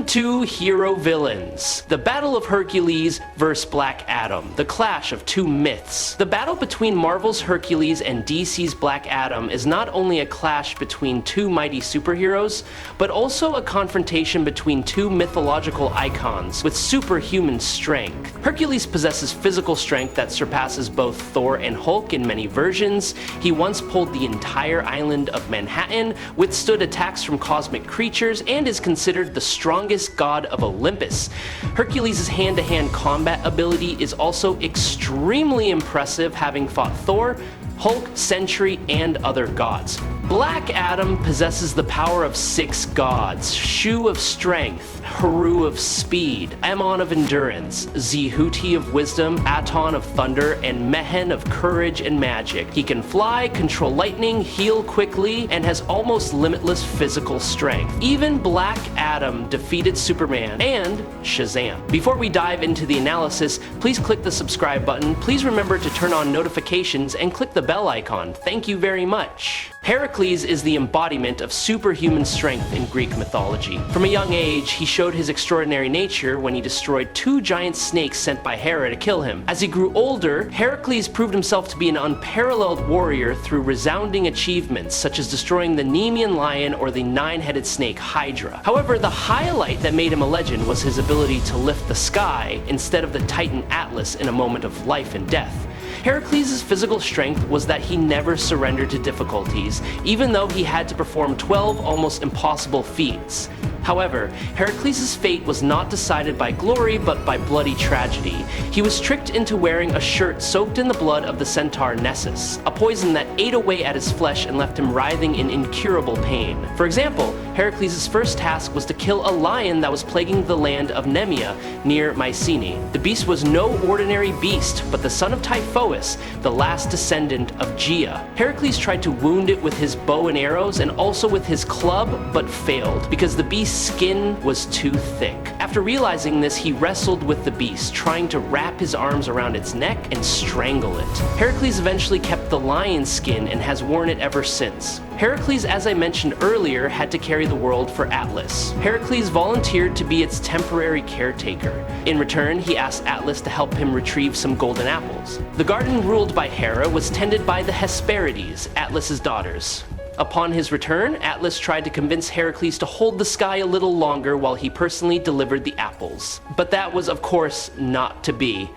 two hero villains. The Battle of Hercules vs. Black Adam, the clash of two myths. The battle between Marvel's Hercules and DC's Black Adam is not only a clash between two mighty superheroes, but also a confrontation between two mythological icons with superhuman strength. Hercules possesses physical strength that surpasses both Thor and Hulk in many versions. He once pulled the entire island of Manhattan, withstood attacks from cosmic creatures, and is considered the strongest god of Olympus. Hercules' hand-to-hand combat ability is also extremely impressive, having fought Thor, Hulk, Sentry, and other gods. Black Adam possesses the power of 6 gods: Shu of strength, Heru of speed, Amon of endurance, Zehuti of wisdom, Aton of thunder, and Mehen of courage and magic. He can fly, control lightning, heal quickly, and has almost limitless physical strength. Even Black Adam defeated Superman and Shazam. Before we dive into the analysis, please click the subscribe button. Please remember to turn on notifications and click the bell icon. Thank you very much. Heracles is the embodiment of superhuman strength in Greek mythology. From a young age, he showed his extraordinary nature when he destroyed 2 giant snakes sent by Hera to kill him. As he grew older, Heracles proved himself to be an unparalleled warrior through resounding achievements such as destroying the Nemean lion or the 9-headed snake Hydra. However, the highlight that made him a legend was his ability to lift the sky instead of the Titan Atlas in a moment of life and death. Heracles' physical strength was that he never surrendered to difficulties, even though he had to perform 12 almost impossible feats. However, Heracles' fate was not decided by glory but by bloody tragedy. He was tricked into wearing a shirt soaked in the blood of the centaur Nessus, a poison that ate away at his flesh and left him writhing in incurable pain. For example, Heracles' first task was to kill a lion that was plaguing the land of Nemea near Mycenae. The beast was no ordinary beast, but the son of Typhoeus, the last descendant of Gaea. Heracles tried to wound it with his bow and arrows and also with his club, but failed because the beast's skin was too thick. After realizing this, he wrestled with the beast, trying to wrap his arms around its neck and strangle it. Heracles eventually kept the lion's skin and has worn it ever since. Heracles, as I mentioned earlier, had to carry the world for Atlas. Heracles volunteered to be its temporary caretaker. In return, he asked Atlas to help him retrieve some golden apples. The garden ruled by Hera was tended by the Hesperides, Atlas's daughters. Upon his return, Atlas tried to convince Heracles to hold the sky a little longer while he personally delivered the apples. But that was, of course, not to be.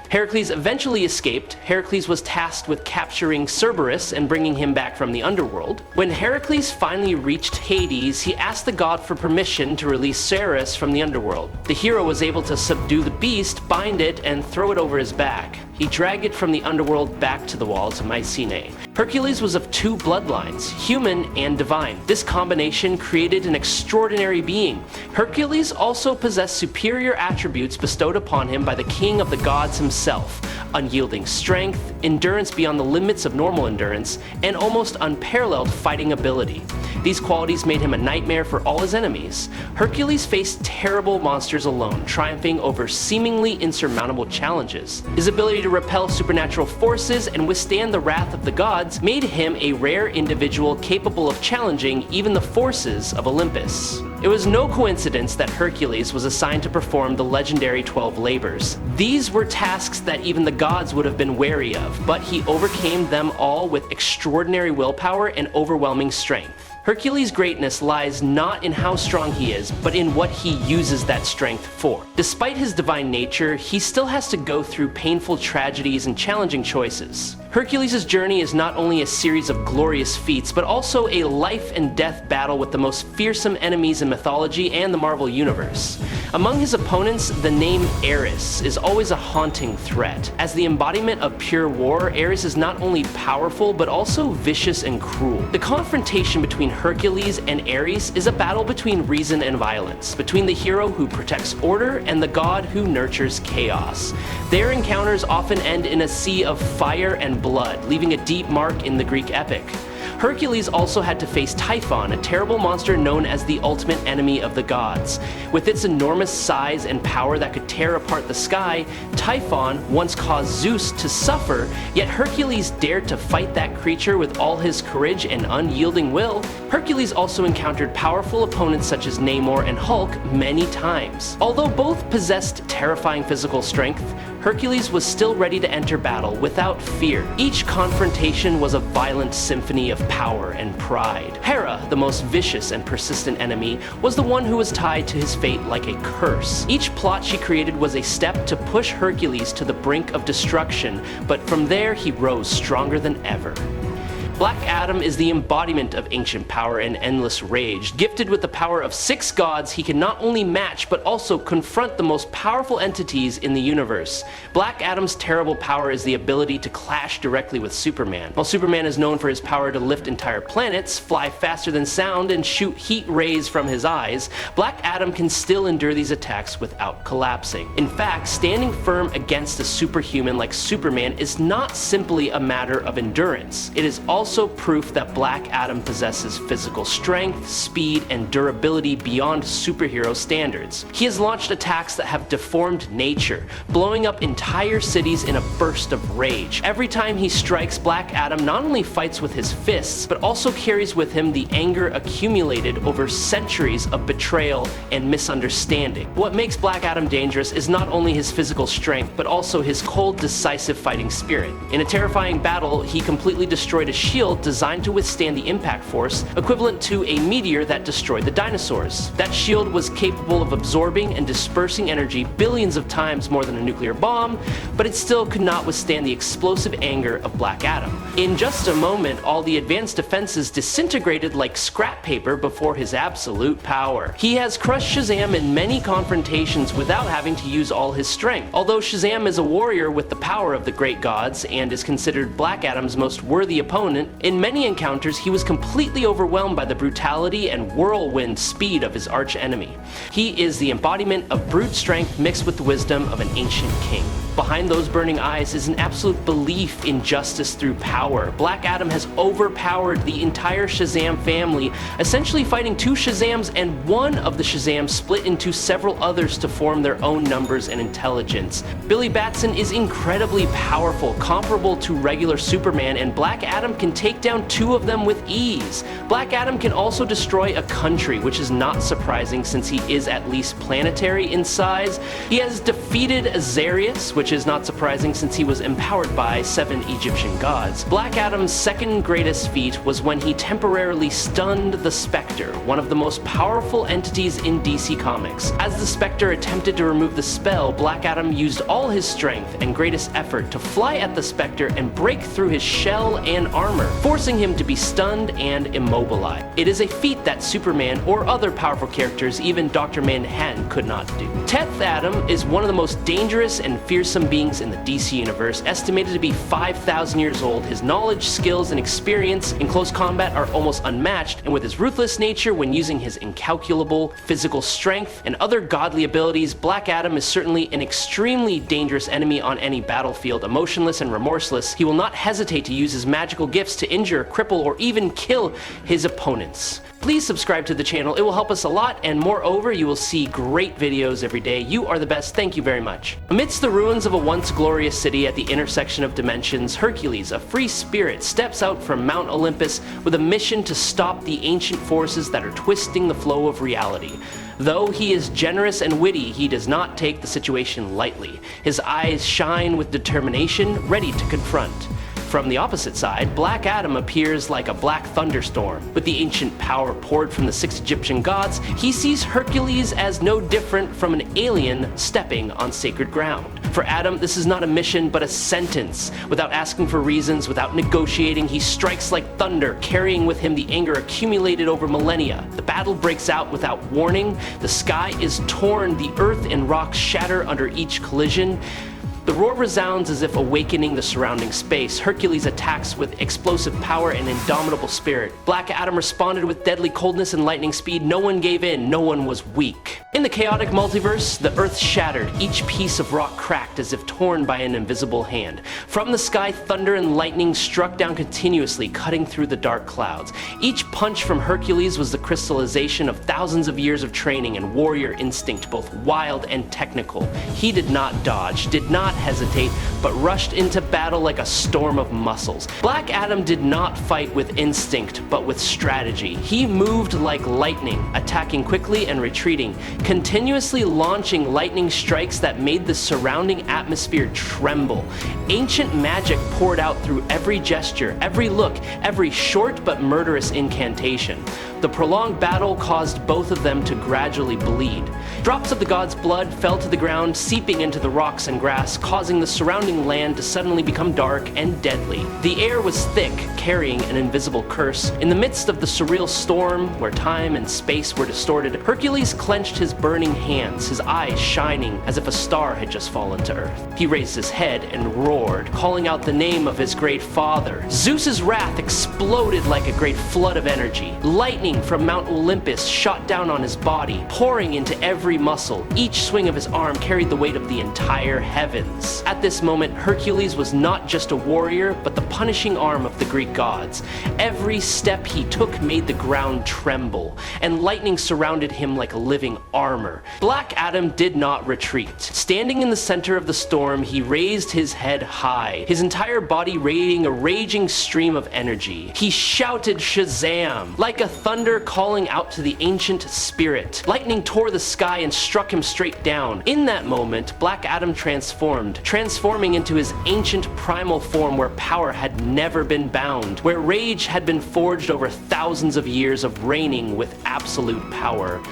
Heracles eventually escaped. Heracles was tasked with capturing Cerberus and bringing him back from the underworld. When Heracles finally reached Hades, he asked the god for permission to release Ceres from the underworld. The hero was able to subdue the beast, bind it, and throw it over his back. He dragged it from the underworld back to the walls of Mycenae. Hercules was of 2 bloodlines, human and divine. This combination created an extraordinary being. Hercules also possessed superior attributes bestowed upon him by the king of the gods himself: unyielding strength, endurance beyond the limits of normal endurance, and almost unparalleled fighting ability. These qualities made him a nightmare for all his enemies. Hercules faced terrible monsters alone, triumphing over seemingly insurmountable challenges. His ability to repel supernatural forces and withstand the wrath of the gods made him a rare individual capable of challenging even the forces of Olympus. It was no coincidence that Hercules was assigned to perform the legendary 12 labors. These were tasks that even the gods would have been wary of, but he overcame them all with extraordinary willpower and overwhelming strength. Hercules' greatness lies not in how strong he is, but in what he uses that strength for. Despite his divine nature, he still has to go through painful tragedies and challenging choices. Hercules' journey is not only a series of glorious feats, but also a life and death battle with the most fearsome enemies in mythology and the Marvel Universe. Among his opponents, the name Ares is always a haunting threat. As the embodiment of pure war, Ares is not only powerful, but also vicious and cruel. The confrontation between Hercules and Ares is a battle between reason and violence, between the hero who protects order and the god who nurtures chaos. Their encounters often end in a sea of fire and blood, leaving a deep mark in the Greek epic. Hercules also had to face Typhon, a terrible monster known as the ultimate enemy of the gods. With its enormous size and power that could tear apart the sky, Typhon once caused Zeus to suffer, yet Hercules dared to fight that creature with all his courage and unyielding will. Hercules also encountered powerful opponents such as Namor and Hulk many times. Although both possessed terrifying physical strength, Hercules was still ready to enter battle without fear. Each confrontation was a violent symphony of power and pride. Hera, the most vicious and persistent enemy, was the one who was tied to his fate like a curse. Each plot she created was a step to push Hercules to the brink of destruction, but from there he rose stronger than ever. Black Adam is the embodiment of ancient power and endless rage. Gifted with the power of 6 gods, he can not only match but also confront the most powerful entities in the universe. Black Adam's terrible power is the ability to clash directly with Superman. While Superman is known for his power to lift entire planets, fly faster than sound, and shoot heat rays from his eyes, Black Adam can still endure these attacks without collapsing. In fact, standing firm against a superhuman like Superman is not simply a matter of endurance. It is also proof that Black Adam possesses physical strength, speed, and durability beyond superhero standards. He has launched attacks that have deformed nature, blowing up entire cities in a burst of rage. Every time he strikes, Black Adam not only fights with his fists, but also carries with him the anger accumulated over centuries of betrayal and misunderstanding. What makes Black Adam dangerous is not only his physical strength, but also his cold, decisive fighting spirit. In a terrifying battle, he completely destroyed a shield designed to withstand the impact force, equivalent to a meteor that destroyed the dinosaurs. That shield was capable of absorbing and dispersing energy billions of times more than a nuclear bomb, but it still could not withstand the explosive anger of Black Adam. In just a moment, all the advanced defenses disintegrated like scrap paper before his absolute power. He has crushed Shazam in many confrontations without having to use all his strength. Although Shazam is a warrior with the power of the great gods and is considered Black Adam's most worthy opponent, in many encounters he was completely overwhelmed by the brutality and whirlwind speed of his arch-enemy. He is the embodiment of brute strength mixed with the wisdom of an ancient king. Behind those burning eyes is an absolute belief in justice through power. Black Adam has overpowered the entire Shazam family, essentially fighting 2 Shazams and one of the Shazams split into several others to form their own numbers and intelligence. Billy Batson is incredibly powerful, comparable to regular Superman, and Black Adam can take down 2 of them with ease. Black Adam can also destroy a country, which is not surprising since he is at least planetary in size. He has defeated Azarius, which is not surprising since he was empowered by 7 Egyptian gods. Black Adam's second greatest feat was when he temporarily stunned the Spectre, one of the most powerful entities in DC Comics. As the Spectre attempted to remove the spell, Black Adam used all his strength and greatest effort to fly at the Spectre and break through his shell and armor, forcing him to be stunned and immobilized. It is a feat that Superman or other powerful characters, even Dr. Mehen, could not do. 10th Adam is one of the most dangerous and fearsome beings in the DC universe, estimated to be 5,000 years old. His knowledge, skills, and experience in close combat are almost unmatched, and with his ruthless nature when using his incalculable physical strength and other godly abilities, Black Adam is certainly an extremely dangerous enemy on any battlefield. Emotionless and remorseless, he will not hesitate to use his magical gifts to injure, cripple, or even kill his opponents. Please subscribe to the channel, it will help us a lot, and moreover, you will see great videos every day. You are the best, thank you very much. Amidst the ruins of a once glorious city at the intersection of dimensions, Hercules, a free spirit, steps out from Mount Olympus with a mission to stop the ancient forces that are twisting the flow of reality. Though he is generous and witty, he does not take the situation lightly. His eyes shine with determination, ready to confront. From the opposite side, Black Adam appears like a black thunderstorm. With the ancient power poured from the 6 Egyptian gods, he sees Hercules as no different from an alien stepping on sacred ground. For Adam, this is not a mission, but a sentence. Without asking for reasons, without negotiating, he strikes like thunder, carrying with him the anger accumulated over millennia. The battle breaks out without warning. The sky is torn, the earth and rocks shatter under each collision. The roar resounds as if awakening the surrounding space. Hercules attacks with explosive power and indomitable spirit. Black Adam responded with deadly coldness and lightning speed. No one gave in, no one was weak. In the chaotic multiverse, the earth shattered, each piece of rock cracked as if torn by an invisible hand. From the sky, thunder and lightning struck down continuously, cutting through the dark clouds. Each punch from Hercules was the crystallization of thousands of years of training and warrior instinct, both wild and technical. He did not dodge, did not hesitate, but rushed into battle like a storm of muscles. Black Adam did not fight with instinct, but with strategy. He moved like lightning, attacking quickly and retreating, continuously launching lightning strikes that made the surrounding atmosphere tremble. Ancient magic poured out through every gesture, every look, every short but murderous incantation. The prolonged battle caused both of them to gradually bleed. Drops of the god's blood fell to the ground, seeping into the rocks and grass, causing the surrounding land to suddenly become dark and deadly. The air was thick, carrying an invisible curse. In the midst of the surreal storm, where time and space were distorted, Hercules clenched his burning hands, his eyes shining as if a star had just fallen to earth. He raised his head and roared, calling out the name of his great father. Zeus's wrath exploded like a great flood of energy. Lightning from Mount Olympus shot down on his body, pouring into every muscle. Each swing of his arm carried the weight of the entire heavens. At this moment, Hercules was not just a warrior, but the punishing arm of the Greek gods. Every step he took made the ground tremble, and lightning surrounded him like a living armor. Black Adam did not retreat. Standing in the center of the storm, he raised his head high, his entire body radiating a raging stream of energy. He shouted Shazam, like a thunder calling out to the ancient spirit. Lightning tore the sky and struck him straight down. In that moment, Black Adam transformed, transforming into his ancient primal form where power had never been bound, where rage had been forged over thousands of years of reigning with absolute power.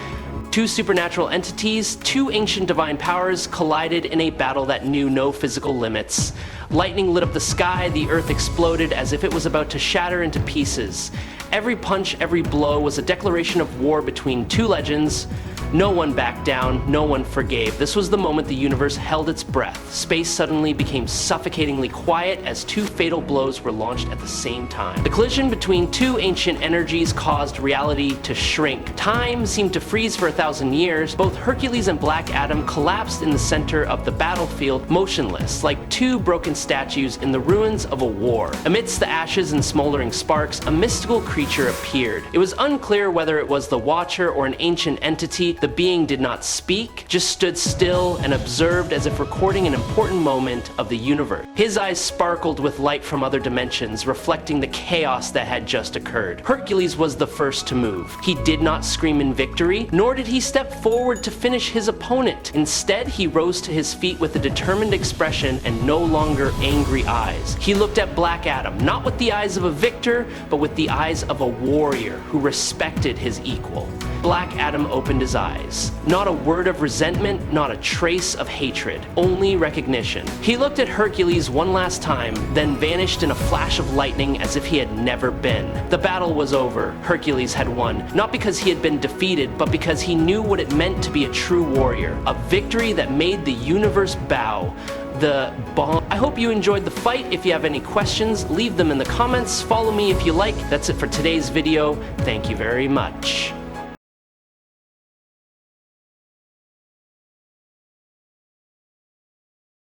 Two supernatural entities, two ancient divine powers collided in a battle that knew no physical limits. Lightning lit up the sky, the earth exploded as if it was about to shatter into pieces. Every punch, every blow was a declaration of war between two legends. No one backed down, no one forgave. This was the moment the universe held its breath. Space suddenly became suffocatingly quiet as two fatal blows were launched at the same time. The collision between two ancient energies caused reality to shrink. Time seemed to freeze for 1,000 years. Both Hercules and Black Adam collapsed in the center of the battlefield, motionless, like two broken statues in the ruins of a war. Amidst the ashes and smoldering sparks, a mystical creature appeared. It was unclear whether it was the Watcher or an ancient entity. The being did not speak, just stood still and observed as if recording an important moment of the universe. His eyes sparkled with light from other dimensions, reflecting the chaos that had just occurred. Hercules was the first to move. He did not scream in victory, nor did he step forward to finish his opponent. Instead, he rose to his feet with a determined expression and no longer angry eyes. He looked at Black Adam, not with the eyes of a victor, but with the eyes of a warrior who respected his equal. Black Adam opened his eyes. Not a word of resentment, not a trace of hatred, only recognition. He looked at Hercules one last time, then vanished in a flash of lightning as if he had never been. The battle was over. Hercules had won, not because he had been defeated, but because he knew what it meant to be a true warrior. A victory that made the universe bow. The bomb. I hope you enjoyed the fight. If you have any questions, leave them in the comments. Follow me if you like. That's it for today's video. Thank you very much.